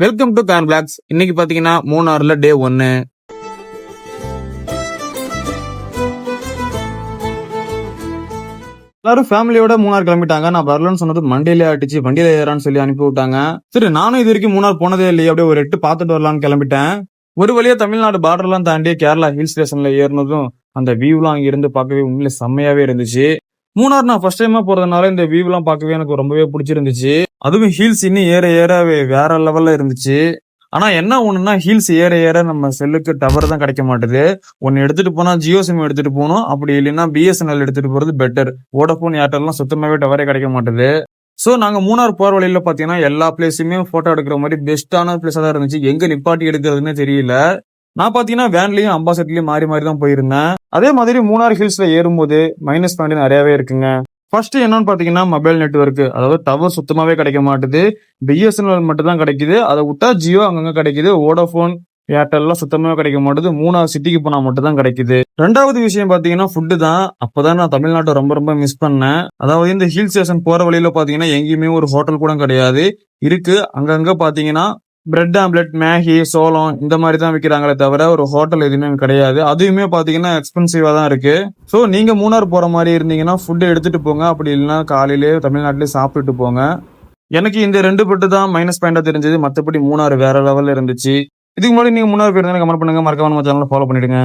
Welcome to Khan blocks. இன்னைக்கு பாத்தீங்கன்னா மூணாறுல டே 1. எல்லாரும் ஃபேமிலியோட மூணார் கிளம்பிட்டாங்க. நான் வரலன்னு சொன்னது மண்டியில அடிச்சு வண்டியில ஏறான்னு சொல்லி அனுப்பி விட்டாங்க. சரி, நானும் இது வரைக்கும் மூணார் போனதே இல்லையே, அப்படியே ஒரு 8 பார்த்துட்டு வரலான்னு கிளம்பிட்டேன். ஒரு வழியா தமிழ்நாடு பார்டர்லாம் தாண்டி கேரளா ஹில் ஸ்டேஷன்ல ஏறினதும் அந்த வியூலாம் அங்க இருந்து பார்க்கவே உண்மையில செம்மையாவே இருந்துச்சு. மூணார் நான் ஃபர்ஸ்ட் டைமா போறதுனால இந்த வியூலாம் பார்க்கவே எனக்கு ரொம்பவே பிடிச்சிருந்துச்சு. அதுவும் ஹீல்ஸ் இன்னும் ஏற ஏற வேற லெவல்ல இருந்துச்சு. ஆனா என்ன ஒண்ணுன்னா, ஹீல்ஸ் ஏற ஏற நம்ம செல்லுக்கு டவர் தான் கிடைக்க மாட்டுது. ஒன்னு எடுத்துட்டு போனா ஜியோ சிம் எடுத்துட்டு போகணும், அப்படி இல்லைன்னா பிஎஸ்என்எல் எடுத்துட்டு போறது பெட்டர். வோடபோன் ஏர்டெல்லாம் சுத்தமாவே டவரே கிடைக்க மாட்டுது. சோ நாங்க மூணார் போற வழியில பாத்தீங்கன்னா எல்லா பிளேஸுமே போட்டோ எடுக்கிற மாதிரி பெஸ்டான பிளேஸா தான் இருந்துச்சு. எங்க நிப்பாட்டி எடுக்கிறதுன்னு தெரியல. நான் பாத்தீங்கன்னா வேன்லயும் அம்பாசட்லயும் மாறி மாறி தான் போயிருந்தேன். அதே மாதிரி மூணார் ஹில்ஸ்ல ஏறும்போது மைனஸ் பாயிண்ட் நிறையவே இருக்குங்க. ஃபர்ஸ்ட் என்னன்னு பாத்தீங்கன்னா மொபைல் நெட்வொர்க், அதாவது டவர் சுத்தமாவே கிடைக்க மாட்டுது. பிஎஸ்என்எல் மட்டும் தான் கிடைக்குது. அதை விட்டா ஜியோ அங்கங்க கிடைக்குது. வோடபோன் ஏர்டெல்லாம் சுத்தமாவே கிடைக்க மாட்டுது. மூணார் சிட்டிக்கு போனா மட்டும் தான் கிடைக்குது. ரெண்டாவது விஷயம் பாத்தீங்கன்னா ஃபுட்டு தான். அப்பதான் நான் தமிழ்நாட்டை ரொம்ப ரொம்ப மிஸ் பண்ணேன். அதாவது இந்த ஹில் ஸ்டேஷன் போற வழியில பாத்தீங்கன்னா எங்கேயுமே ஒரு ஹோட்டல் கூட கிடையாது. இருக்கு அங்கங்க பாத்தீங்கன்னா பிரெட் ஆம்லெட், மேகி, சோளம் இந்த மாதிரி தான் விற்கிறாங்களே தவிர ஒரு ஹோட்டல் எதுவுமே கிடையாது. அதுவுமே பாத்தீங்கன்னா எக்ஸ்பென்சிவா தான் இருக்கு. சோ நீங்க மூணார் போற மாதிரி இருந்தீங்கன்னா ஃபுட்டு எடுத்துட்டு போங்க. அப்படி இல்லைன்னா காலையிலேயே தமிழ்நாட்டிலே சாப்பிட்டுட்டு போங்க. எனக்கு இந்த 2 பெட்டு தான் மைனஸ் பாயிண்டா தெரிஞ்சது. மத்தபடி மூணார் வேற லெவல்ல இருந்துச்சு. இதுக்கு முன்னாடி நீங்க மூணார் போயிருந்தா கமெண்ட் பண்ணுங்க. மறக்காம நம்ம சேனலை ஃபாலோ பண்ணிடுங்க.